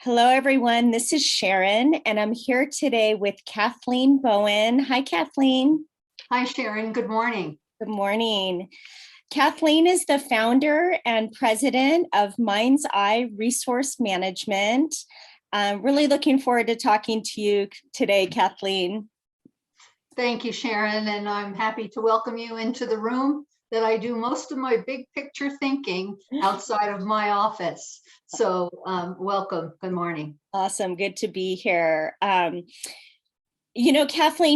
Hello, everyone. This is Sharon, and I'm here today with Kathleen Bowen. Hi, Kathleen. Hi, Sharon. Good morning. Good morning. Kathleen is the founder and president of Mind's Eye Resource Management. I'm really looking forward to talking to you today, Kathleen. Thank you, Sharon, and I'm happy to welcome you into the room that I do most of my big picture thinking outside of my office. So welcome. Good morning. Awesome. Good to be here. Kathleen,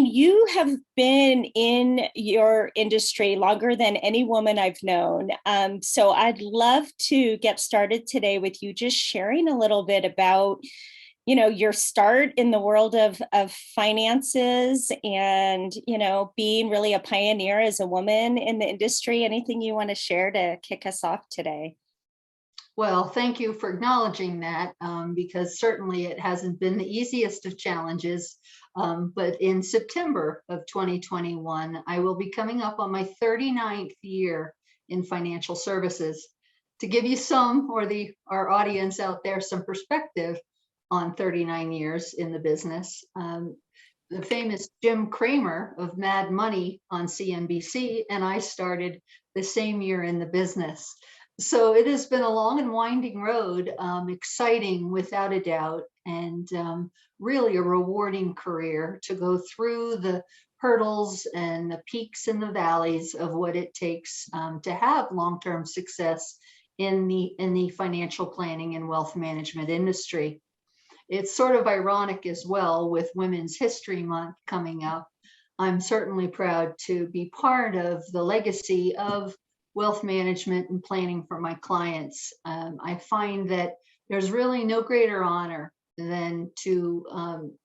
you have been in your industry longer than any woman I've known. So I'd love to get started today with you just sharing a little bit about your start in the world of finances and, being really a pioneer as a woman in the industry. Anything you want to share to kick us off today? Well, thank you for acknowledging that, because certainly it hasn't been the easiest of challenges. But in September of 2021, I will be coming up on my 39th year in financial services. To give you our audience out there some perspective on 39 years in the business, the famous Jim Cramer of Mad Money on CNBC and I started the same year in the business. So it has been a long and winding road, exciting without a doubt, and really a rewarding career to go through the hurdles and the peaks and the valleys of what it takes to have long-term success in the financial planning and wealth management industry. It's sort of ironic as well with Women's History Month coming up. I'm certainly proud to be part of the legacy of wealth management and planning for my clients. I find that there's really no greater honor than to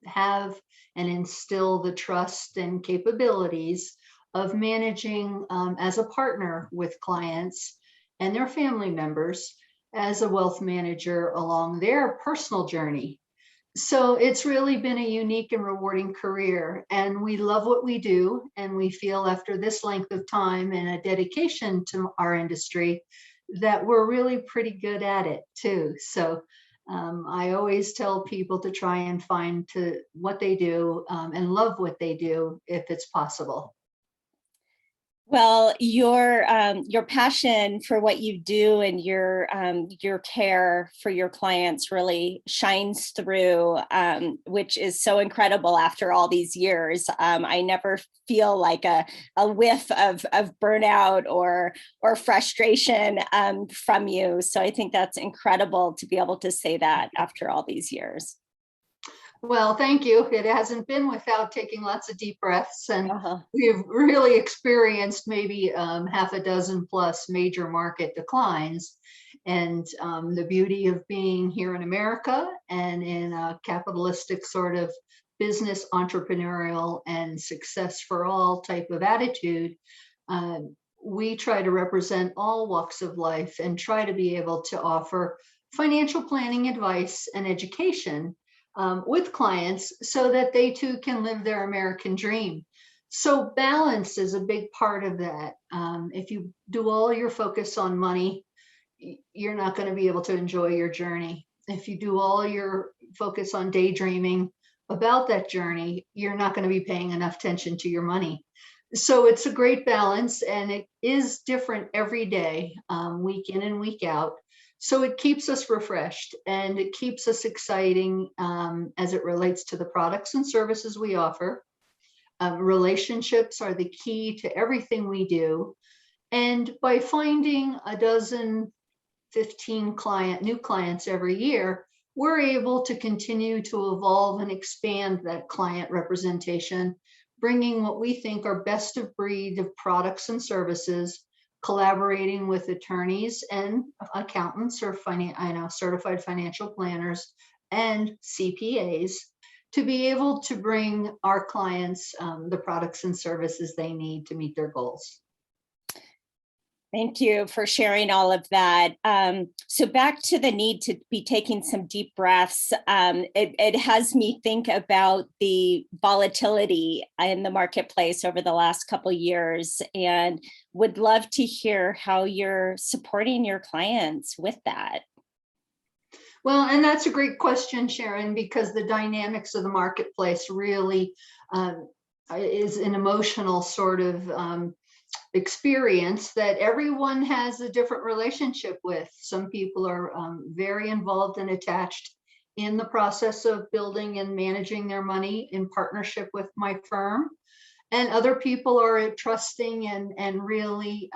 have and instill the trust and capabilities of managing as a partner with clients and their family members as a wealth manager along their personal journey. So it's really been a unique and rewarding career, and we love what we do, and we feel after this length of time and a dedication to our industry that we're really pretty good at it too. So I always tell people to try and find what they do and love what they do if it's possible. Well, your passion for what you do and your care for your clients really shines through, which is so incredible after all these years. I never feel like a whiff of burnout or frustration from you. So I think that's incredible to be able to say that after all these years. Well, thank you. It hasn't been without taking lots of deep breaths, and we've really experienced maybe half a dozen plus major market declines. And the beauty of being here in America and in a capitalistic sort of business, entrepreneurial and success for all type of attitude, we try to represent all walks of life and try to be able to offer financial planning advice and education with clients so that they too can live their American dream. So balance is a big part of that. If you do all your focus on money, you're not going to be able to enjoy your journey. If you do all your focus on daydreaming about that journey, you're not going to be paying enough attention to your money. So it's a great balance, and it is different every day, week in and week out. So it keeps us refreshed and it keeps us exciting as it relates to the products and services we offer. Relationships are the key to everything we do. And by finding a dozen, 15 new clients every year, we're able to continue to evolve and expand that client representation, bringing what we think are best of breed of products and services, collaborating with attorneys and accountants or certified financial planners and CPAs to be able to bring our clients the products and services they need to meet their goals. Thank you for sharing all of that. So back to the need to be taking some deep breaths. It has me think about the volatility in the marketplace over the last couple of years, and would love to hear how you're supporting your clients with that. Well, and that's a great question, Sharon, because the dynamics of the marketplace really is an emotional sort of experience that everyone has a different relationship with. Some people are very involved and attached in the process of building and managing their money in partnership with my firm. And other people are trusting and really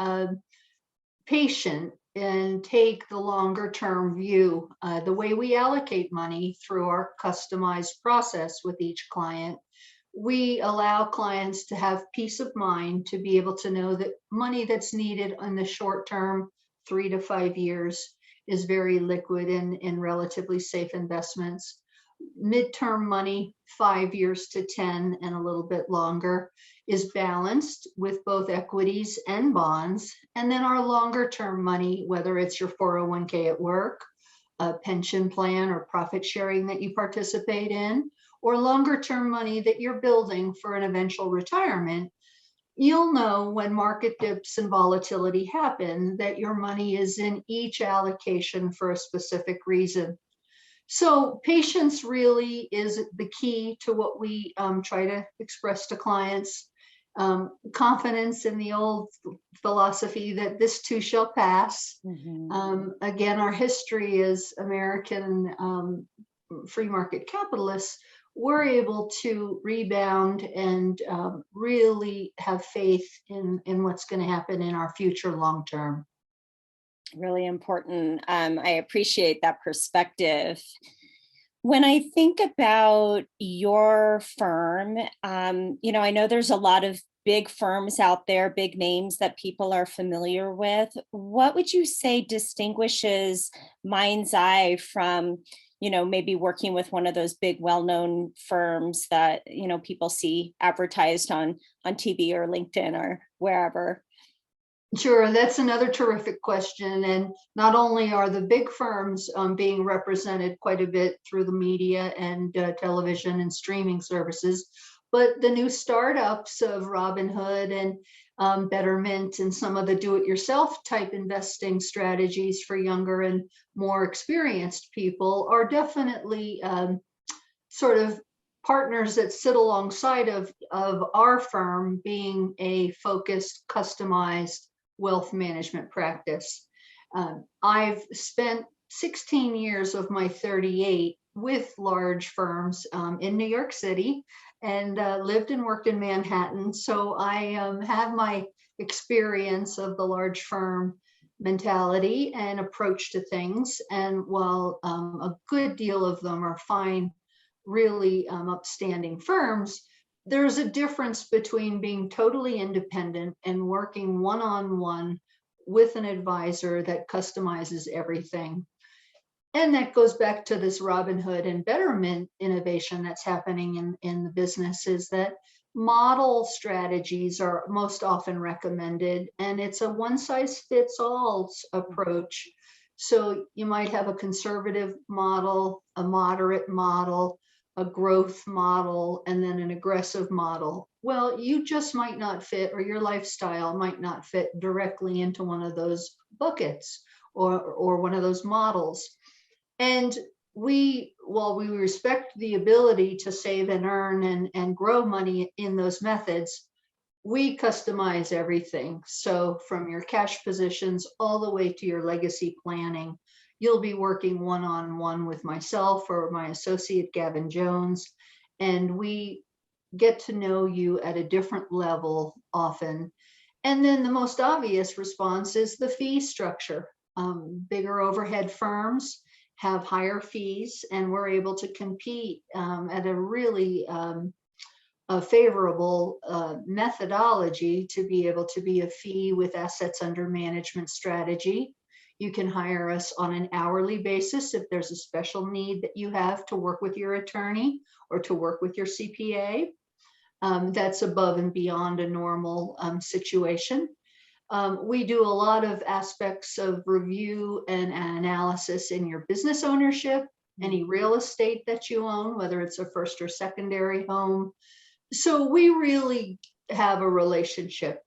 patient and take the longer term view. The way we allocate money through our customized process with each client, we allow clients to have peace of mind to be able to know that money that's needed in the short term, 3 to 5 years, is very liquid and in relatively safe investments. Midterm money, 5 years to 10 and a little bit longer, is balanced with both equities and bonds. And then our longer term money, whether it's your 401k at work, a pension plan or profit sharing that you participate in, or longer term money that you're building for an eventual retirement, you'll know when market dips and volatility happen that your money is in each allocation for a specific reason. So patience really is the key to what we try to express to clients. Confidence in the old philosophy that this too shall pass. Again, our history as American free market capitalists, we're able to rebound and really have faith in what's going to happen in our future long term. Really important. I appreciate that perspective. When I think about your firm, I know there's a lot of big firms out there, big names that people are familiar with. What would you say distinguishes Mind's Eye from, maybe working with one of those big, well-known firms that, people see advertised on TV or LinkedIn or wherever? Sure, that's another terrific question. And not only are the big firms being represented quite a bit through the media and television and streaming services, but the new startups of Robinhood and Betterment and some of the do-it-yourself type investing strategies for younger and more experienced people are definitely sort of partners that sit alongside of our firm being a focused, customized wealth management practice. I've spent 16 years of my 38 with large firms in New York City and lived and worked in Manhattan. So I have my experience of the large firm mentality and approach to things. And while a good deal of them are fine, really upstanding firms, there's a difference between being totally independent and working one-on-one with an advisor that customizes everything. And that goes back to this Robinhood and Betterment innovation that's happening in the business, is that model strategies are most often recommended, and it's a one-size-fits-all approach. So you might have a conservative model, a moderate model, a growth model, and then an aggressive model. Well, you just might not fit, or your lifestyle might not fit directly into one of those buckets or one of those models. And while we respect the ability to save and earn and grow money in those methods, we customize everything. So from your cash positions all the way to your legacy planning, you'll be working one-on-one with myself or my associate, Gavin Jones, and we get to know you at a different level often. And then the most obvious response is the fee structure. Bigger overhead firms have higher fees, and we're able to compete at a really a favorable methodology to be able to be a fee with assets under management strategy. You can hire us on an hourly basis if there's a special need that you have to work with your attorney or to work with your CPA. That's above and beyond a normal situation. We do a lot of aspects of review and analysis in your business ownership, any real estate that you own, whether it's a first or secondary home. So we really have a relationship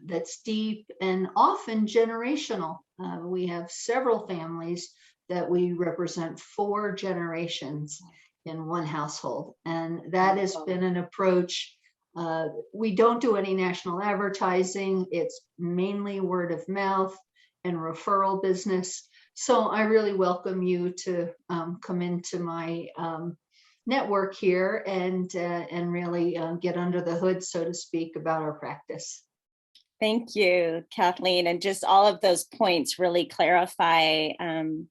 that's deep and often generational. We have several families that we represent 4 generations in one household. And that has been an approach. We don't do any national advertising. It's mainly word of mouth and referral business. So I really welcome you to come into my network here and really get under the hood, so to speak, about our practice. Thank you, Kathleen. And just all of those points really clarify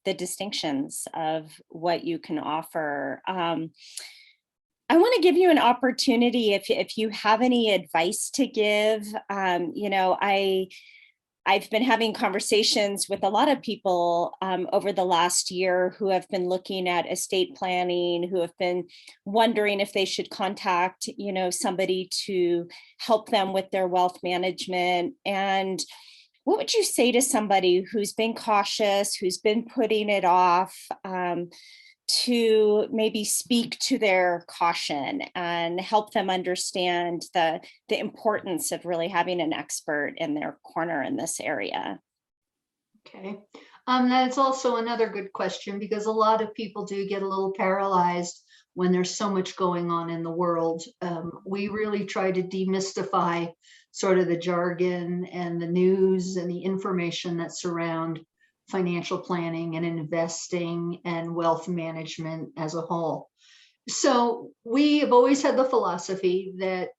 the distinctions of what you can offer. I want to give you an opportunity if you have any advice to give. I've been having conversations with a lot of people over the last year who have been looking at estate planning, who have been wondering if they should contact, somebody to help them with their wealth management. And what would you say to somebody who's been cautious, who's been putting it off, to maybe speak to their caution and help them understand the importance of really having an expert in their corner in this area? Okay. That's also another good question, because a lot of people do get a little paralyzed when there's so much going on in the world. We really try to demystify sort of the jargon and the news and the information that surround financial planning and investing and wealth management as a whole. So we have always had the philosophy that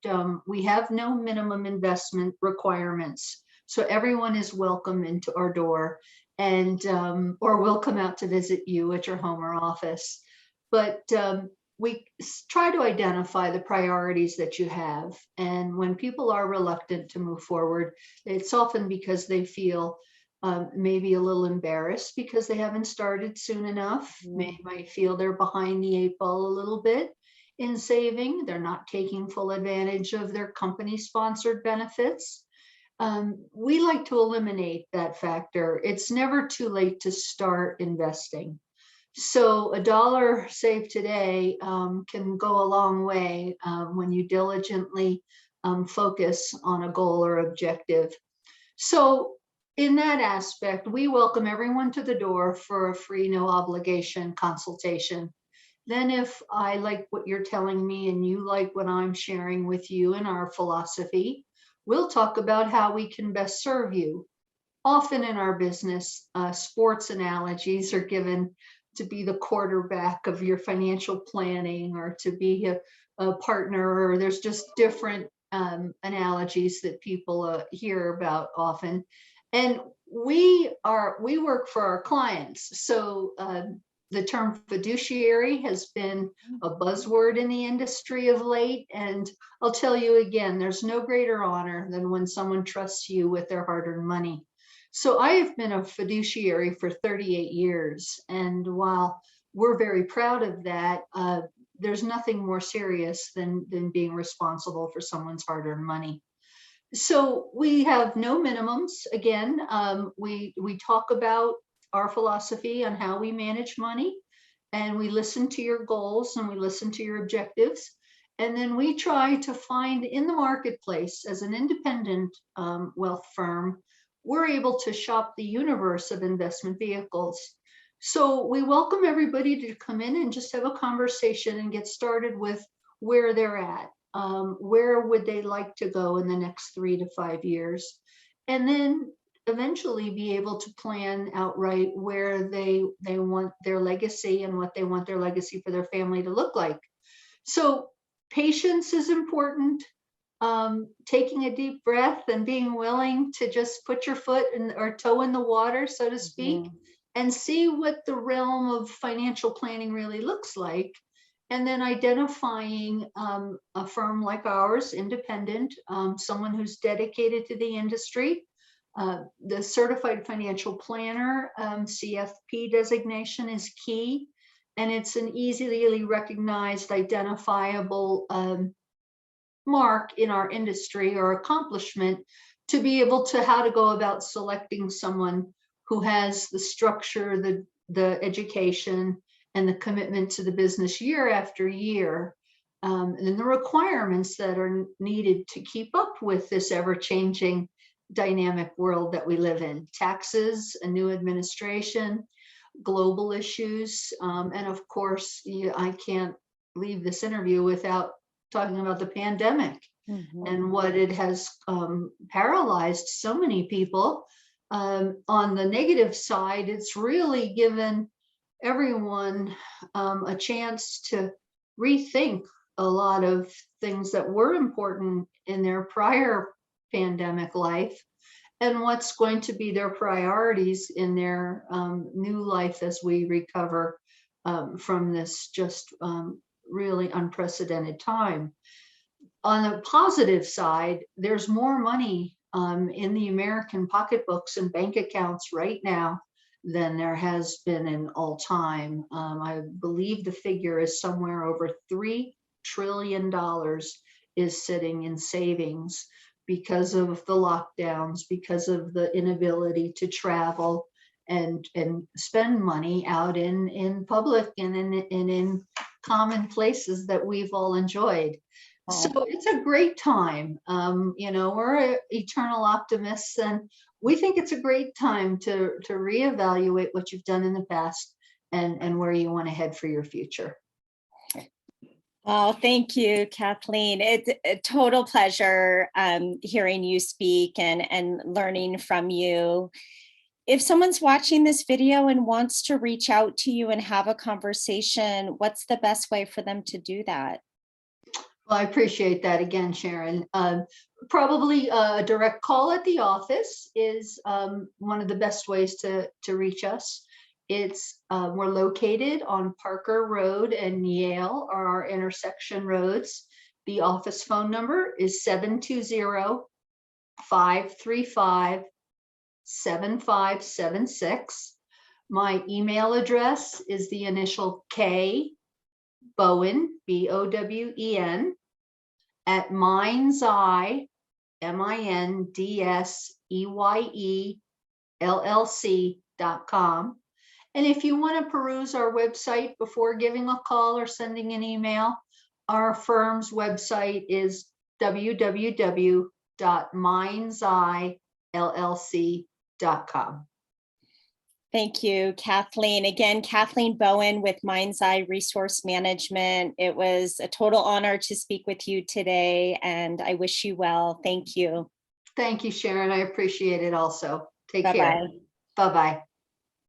we have no minimum investment requirements. So everyone is welcome into our door, and or we'll come out to visit you at your home or office. But we try to identify the priorities that you have. And when people are reluctant to move forward, it's often because they feel maybe a little embarrassed because they haven't started soon enough. They might feel they're behind the 8 ball a little bit in saving. They're not taking full advantage of their company sponsored benefits. We like to eliminate that factor. It's never too late to start investing. So $1 saved today can go a long way when you diligently focus on a goal or objective. So in that aspect, we welcome everyone to the door for a free, no obligation consultation. Then if I like what you're telling me and you like what I'm sharing with you in our philosophy, we'll talk about how we can best serve you. Often in our business, sports analogies are given to be the quarterback of your financial planning, or to be a partner, or there's just different analogies that people hear about often. And we work for our clients. So the term fiduciary has been a buzzword in the industry of late. And I'll tell you again, there's no greater honor than when someone trusts you with their hard-earned money. So I have been a fiduciary for 38 years. And while we're very proud of that, there's nothing more serious than being responsible for someone's hard-earned money. So we have no minimums. Again, we talk about our philosophy on how we manage money, and we listen to your goals and we listen to your objectives. And then we try to find in the marketplace, as an independent wealth firm, we're able to shop the universe of investment vehicles. So we welcome everybody to come in and just have a conversation and get started with where they're at. Where would they like to go in the next 3 to 5 years? And then eventually be able to plan outright where they want their legacy and what they want their legacy for their family to look like. So patience is important. Taking a deep breath and being willing to just put your foot or toe in the water, so to speak, and see what the realm of financial planning really looks like. And then identifying a firm like ours, independent, someone who's dedicated to the industry. The Certified Financial Planner, CFP designation is key. And it's an easily recognized, identifiable mark in our industry or accomplishment to be able to how to go about selecting someone who has the structure, the education, and the commitment to the business year after year, and the requirements that are needed to keep up with this ever-changing dynamic world that we live in. Taxes, a new administration. global issues. And of course, I can't leave this interview without talking about the pandemic and what it has paralyzed so many people. On the negative side, it's really given everyone a chance to rethink a lot of things that were important in their prior pandemic life and what's going to be their priorities in their new life as we recover from this just really unprecedented time. On the positive side, there's more money in the American pocketbooks and bank accounts right now than there has been in all time. I believe the figure is somewhere over $3 trillion is sitting in savings because of the lockdowns, because of the inability to travel and spend money out in public and in common places that we've all enjoyed. So it's a great time. We're eternal optimists, and we think it's a great time to reevaluate what you've done in the past and where you want to head for your future. Oh, thank you, Kathleen. It's a total pleasure hearing you speak and learning from you. If someone's watching this video and wants to reach out to you and have a conversation, what's the best way for them to do that? Well, I appreciate that again, Sharon. Probably a direct call at the office is one of the best ways to reach us. We're located on Parker Road and Yale are our intersection roads. The office phone number is 720-535-7576. My email address is the initial K, Bowen, Bowen, at mindseye, mindseyellc.com. And if you want to peruse our website before giving a call or sending an email, our firm's website is www.mindseyellc.com. Thank you, Kathleen. Again, Kathleen Bowen with Mind's Eye Resource Management. It was a total honor to speak with you today, and I wish you well. Thank you. Thank you, Sharon. I appreciate it also. Take care. Bye-bye. Bye-bye.